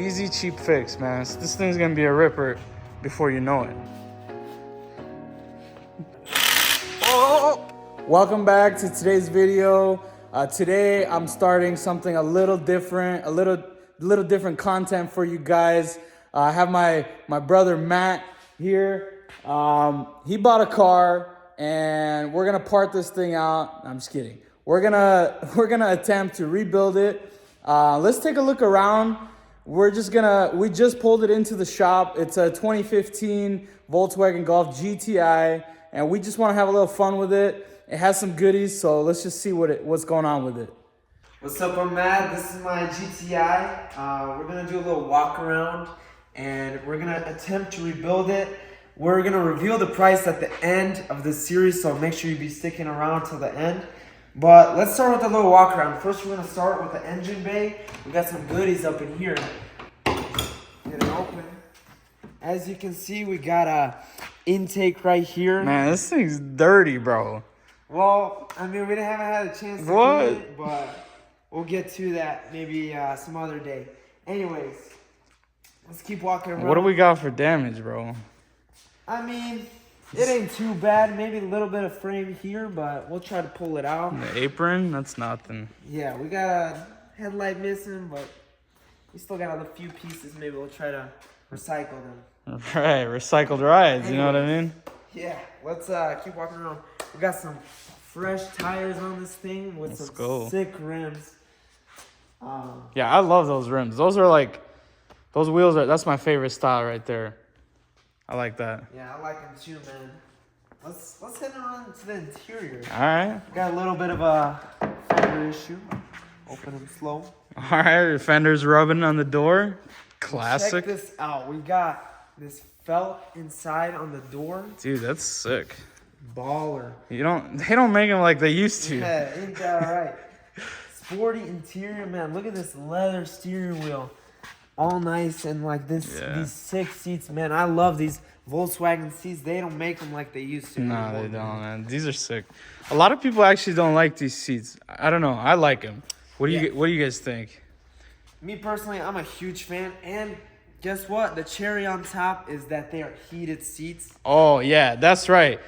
Easy, cheap fix, man. This thing's gonna be a ripper before you know it. Oh! Welcome back to today's video. Today I'm starting something a little different, a little different content for you guys. I have my brother Matt here. He bought a car and we're gonna part this thing out. I'm just kidding. We're gonna attempt to rebuild it. Let's take a look around. We just pulled it into the shop. It's a 2015 Volkswagen Golf GTI, and we just want to have a little fun with it. It has some goodies, so let's just see what's going on with it. What's up, I'm Matt. This is my GTI. We're gonna do a little walk around, and we're gonna attempt to rebuild it. We're gonna reveal the price at the end of this series, so make sure you be sticking around till the end. But let's start with a little walk around. First, we're gonna start with the engine bay. We got some goodies up in here. Get it open. As you can see, we got a intake right here. Man, this thing's dirty, bro. Well, I mean, we haven't had a chance to do it, but we'll get to that maybe some other day. Anyways, let's keep walking around. What do we got for damage, bro? I mean, it ain't too bad. Maybe a little bit of frame here, but we'll try to pull it out. The apron, that's nothing. Yeah, we got a headlight missing, but we still got a few pieces. Maybe we'll try to recycle them. Right, recycled rides, you know what I mean? Yeah, let's keep walking around. We got some fresh tires on this thing with sick rims. Yeah, I love those rims. Those wheels that's my favorite style right there. I like that. Yeah, I like them too, man. Let's head around to the interior. All right. Got a little bit of a fender issue. Open them slow. All right, fender's rubbing on the door. Classic. Check this out. We got this felt inside on the door. Dude, that's sick. Baller. They don't make them like they used to. Yeah, ain't that right? Sporty interior, man. Look at this leather steering wheel. All nice and like this. Yeah. These 6 seats, man. I love these Volkswagen seats. They don't make them like they used to. No, they don't, man. These are sick. A lot of people actually don't like these seats. I don't know. I like them. What do you guys think? Me personally, I'm a huge fan. And guess what? The cherry on top is that they are heated seats. Oh yeah, that's right.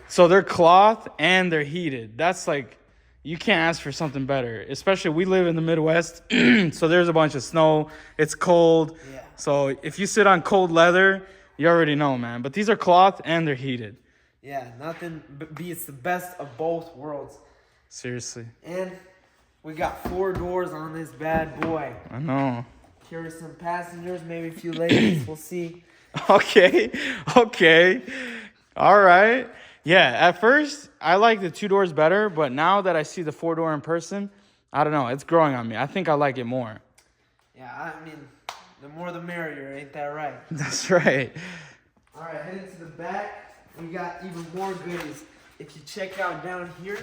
So they're cloth and they're heated. That's like, you can't ask for something better. Especially we live in the Midwest, so there's a bunch of snow. It's cold. Yeah. So if you sit on cold leather, you already know, man. But these are cloth and they're heated. Yeah, nothing beats the best of both worlds. Seriously. And we got 4 doors on this bad boy. I know. Here are some passengers, maybe a few ladies. We'll see. Okay. All right. Yeah, at first, I like the 2 doors better, but now that I see the 4-door in person, I don't know. It's growing on me. I think I like it more. Yeah, I mean, the more the merrier, ain't that right? That's right. All right, heading to the back, we got even more goodies. If you check out down here,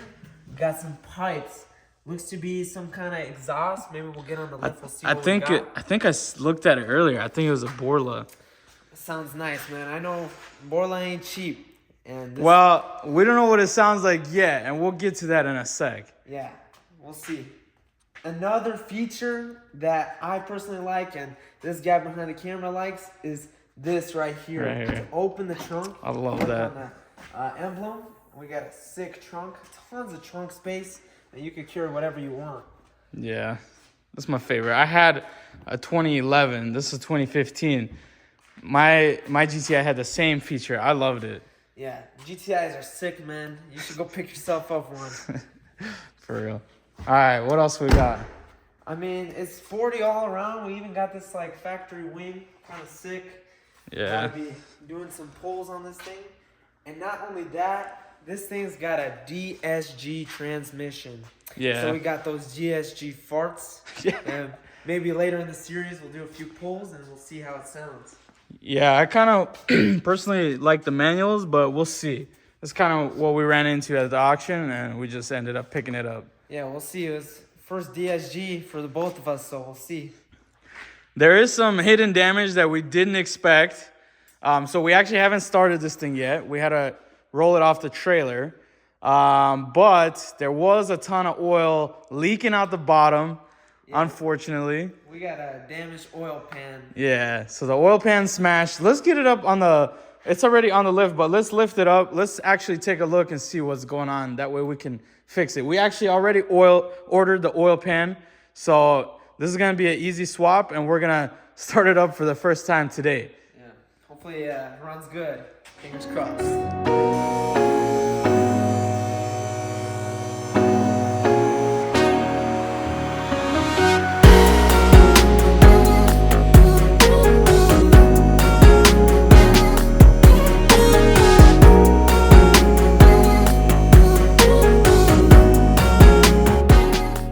we got some pipes. Looks to be some kind of exhaust. Maybe we'll get on the left. We'll see what we got. I think I looked at it earlier. I think it was a Borla. That sounds nice, man. I know Borla ain't cheap. And well, we don't know what it sounds like yet, and we'll get to that in a sec. Yeah, we'll see. Another feature that I personally like, and this guy behind the camera likes, is this right here. Right here. To open the trunk. I love that. On the emblem, we got a sick trunk. Tons of trunk space, and you can carry whatever you want. Yeah, that's my favorite. I had a 2011. This is 2015. My GTI had the same feature. I loved it. Yeah, GTIs are sick, man. You should go pick yourself up one. For real. All right, what else we got? I mean, it's 40 all around. We even got this like factory wing, kind of sick. Yeah. Gotta be doing some pulls on this thing. And not only that, this thing's got a DSG transmission. Yeah. So we got those DSG farts. Yeah. And maybe later in the series, we'll do a few pulls and we'll see how it sounds. Yeah, I kind of personally like the manuals, but we'll see. That's kind of what we ran into at the auction, and we just ended up picking it up. Yeah, we'll see. It was first DSG for the both of us, so we'll see. There is some hidden damage that we didn't expect. So we actually haven't started this thing yet. We had to roll it off the trailer. But there was a ton of oil leaking out the bottom. unfortunately. We got a damaged oil pan. Yeah, so the oil pan smashed. Let's get it up on the, it's already on the lift, but let's lift it up. Let's actually take a look and see what's going on. That way we can fix it. We actually already ordered the oil pan. So this is gonna be an easy swap and we're gonna start it up for the first time today. Yeah, hopefully it runs good. Fingers crossed.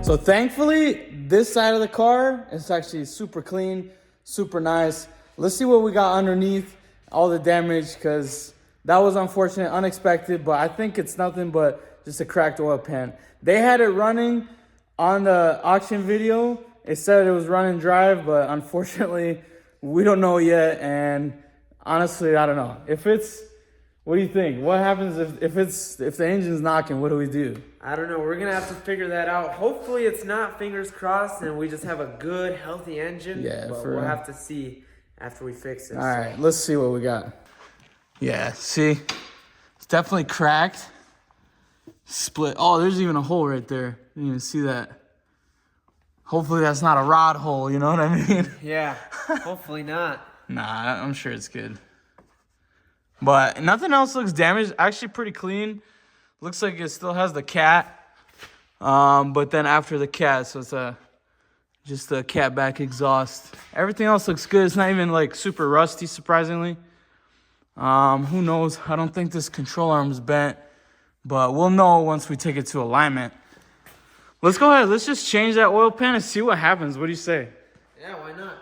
So thankfully, this side of the car is actually super clean, super nice. Let's see what we got underneath all the damage, because that was unfortunate, unexpected, but I think it's nothing but just a cracked oil pan. They had it running on the auction video. It said it was running drive, but unfortunately, we don't know yet. And honestly, I don't know. What do you think? What happens if the engine's knocking? What do we do? I don't know. We're gonna have to figure that out. Hopefully, it's not. Fingers crossed, and we just have a good, healthy engine. Yeah, but we'll have to see after we fix it. All right, let's see what we got. Yeah, see, it's definitely cracked. Split. Oh, there's even a hole right there. You didn't even see that. Hopefully, that's not a rod hole. You know what I mean? Yeah. Hopefully not. Nah, I'm sure it's good. But nothing else looks damaged. Actually pretty clean. Looks like it still has the cat. But then after the cat, so it's just a cat back exhaust. Everything else looks good. It's not even like super rusty, surprisingly. Who knows? I don't think this control arm's bent. But we'll know once we take it to alignment. Let's go ahead. Let's just change that oil pan and see what happens. What do you say? Yeah, why not?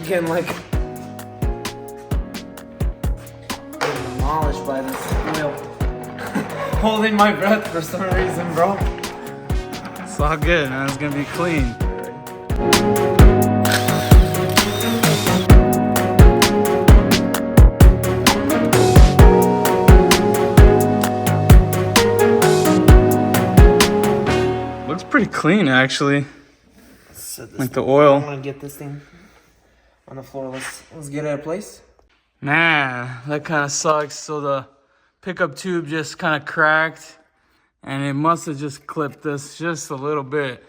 Getting like demolished by this wheel. Holding my breath for some reason, bro. It's all good, man. It's gonna be clean. Looks pretty clean, actually. Like the oil. I'm gonna get this thing on the floor. Let's get it in place. Man, that kind of sucks. So the pickup tube just kind of cracked and it must have just clipped this just a little bit.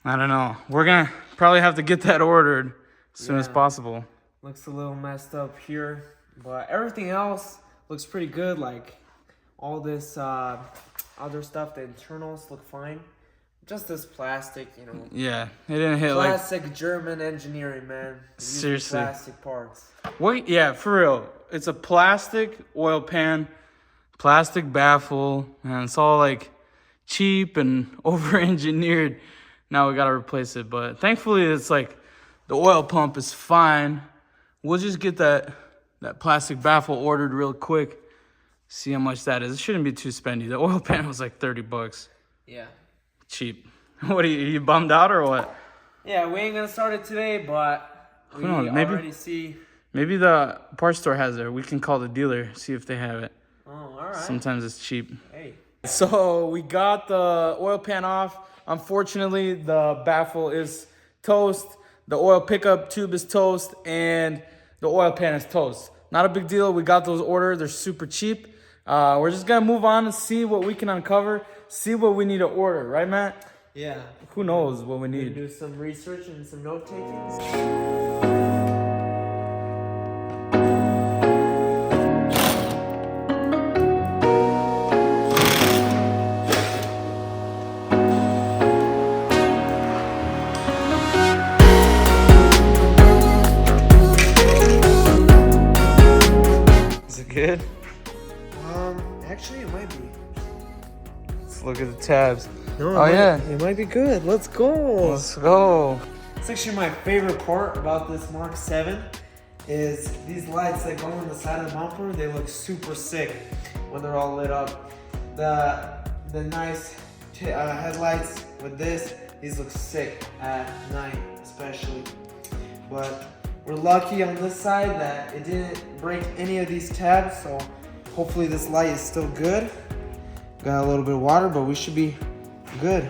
I don't know. We're gonna probably have to get that ordered as soon as possible. Looks a little messed up here, but everything else looks pretty good. Like all this other stuff, the internals look fine. Just this plastic, you know. Yeah, it didn't hit Classic German engineering, man. Seriously. Plastic parts. Wait, yeah, for real. It's a plastic oil pan, plastic baffle, and it's all like cheap and over-engineered. Now we gotta replace it, but thankfully it's like the oil pump is fine. We'll just get that plastic baffle ordered real quick. See how much that is. It shouldn't be too spendy. The oil pan was like $30. Yeah. Cheap. What are you bummed out or what? Yeah, we ain't gonna start it today, but we already see. Maybe the parts store has it. We can call the dealer, see if they have it. Oh, all right. Sometimes it's cheap. Hey. So we got the oil pan off. Unfortunately, the baffle is toast. The oil pickup tube is toast, and the oil pan is toast. Not a big deal. We got those ordered. They're super cheap. We're just gonna move on and see what we can uncover. See what we need to order, right, Matt? Yeah. Who knows what we need? Do some research and some note taking. Is it good? Actually, it might be. Let's Look at the tabs. No, Oh yeah. It might be good. Let's go. Let's go. It's actually my favorite part about this Mark 7 is these lights that go on the side of the bumper. They look super sick when they're all lit up. The nice headlights with this, these look sick at night especially. But we're lucky on this side that it didn't break any of these tabs, so hopefully this light is still good. Got a little bit of water, but we should be good.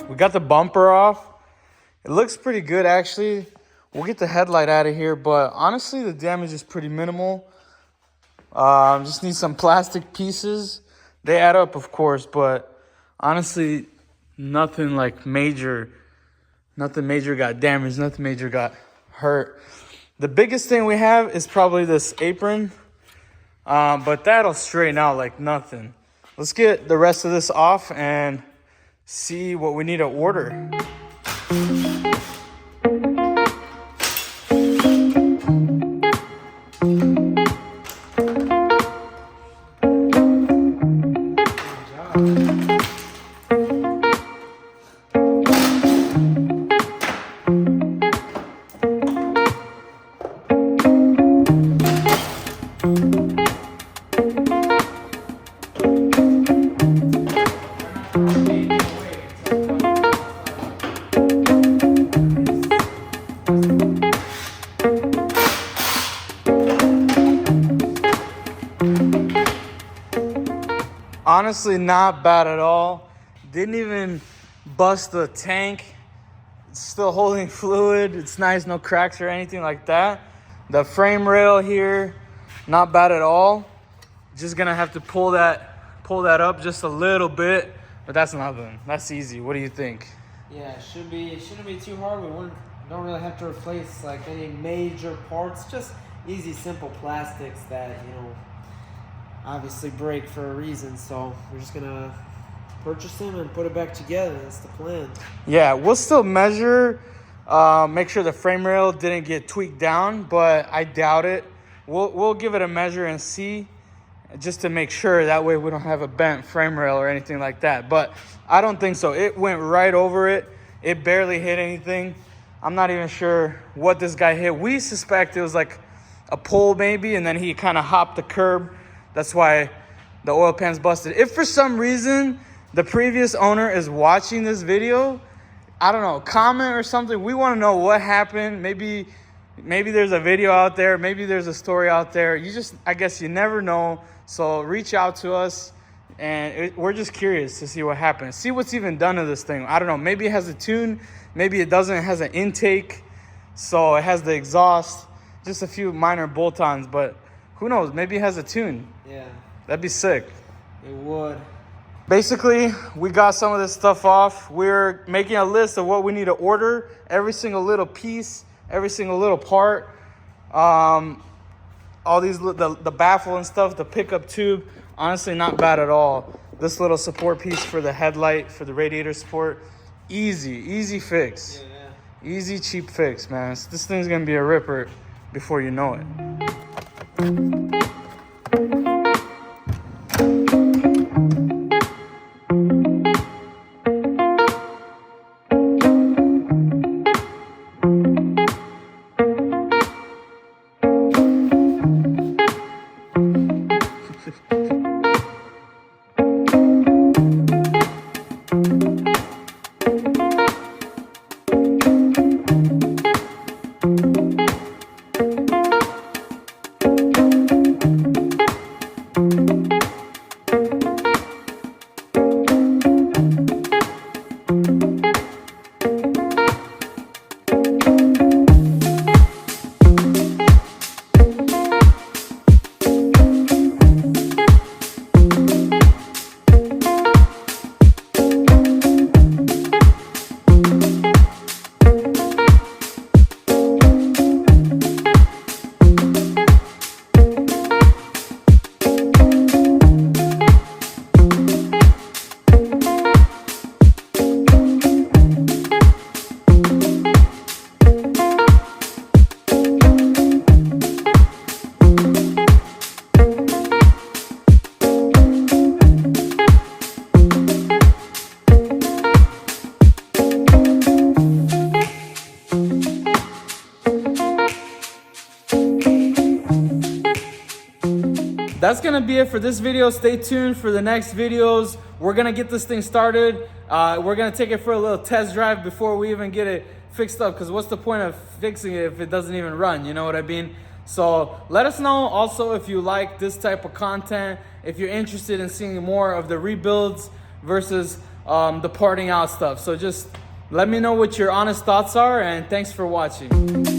We got the bumper off. It looks pretty good, actually. We'll get the headlight out of here, but honestly, the damage is pretty minimal. Just need some plastic pieces. They add up, of course, but honestly, nothing like major. Nothing major got damaged. Nothing major got hurt. The biggest thing we have is probably this apron, but that'll straighten out like nothing. Let's get the rest of this off and see what we need to order. Honestly, not bad at all. Didn't even bust the tank. It's still holding fluid. It's nice, no cracks or anything like that. The frame rail here, not bad at all. Just gonna have to pull that up just a little bit, but that's nothing. That's easy. What do you think? Yeah, it shouldn't be too hard. Don't really have to replace like any major parts. Just easy, simple plastics that obviously break for a reason. So we're just gonna purchase them and put it back together. That's the plan. Yeah, we'll still measure, make sure the frame rail didn't get tweaked down, but I doubt it. We'll give it a measure and see, just to make sure. That way we don't have a bent frame rail or anything like that. But I don't think so. It went right over it. It barely hit anything. I'm not even sure what this guy hit. We suspect it was like a pole maybe, and then he kind of hopped the curb. That's why the oil pan's busted. If for some reason the previous owner is watching this video, I don't know, comment or something. We want to know what happened. Maybe there's a video out there. Maybe there's a story out there. I guess you never know. So reach out to us, and we're just curious to see what happened. See what's even done to this thing. I don't know. Maybe it has a tune. Maybe it doesn't. It has an intake. So it has the exhaust. Just a few minor bolt-ons, but who knows? Maybe it has a tune. Yeah. That'd be sick. It would. Basically, we got some of this stuff off. We're making a list of what we need to order. Every single little piece, every single little part. All these, the baffle and stuff, the pickup tube. Honestly, not bad at all. This little support piece for the headlight, for the radiator support. Easy fix. Yeah. Easy, cheap fix, man. This thing's gonna be a ripper before you know it. that's gonna be it for this video. Stay tuned for the next videos. We're gonna get this thing started. We're gonna take it for a little test drive before we even get it fixed up, because what's the point of fixing it if it doesn't even run? You know what I mean? So let us know also if you like this type of content, if you're interested in seeing more of the rebuilds versus the parting out stuff. So just let me know what your honest thoughts are, and thanks for watching.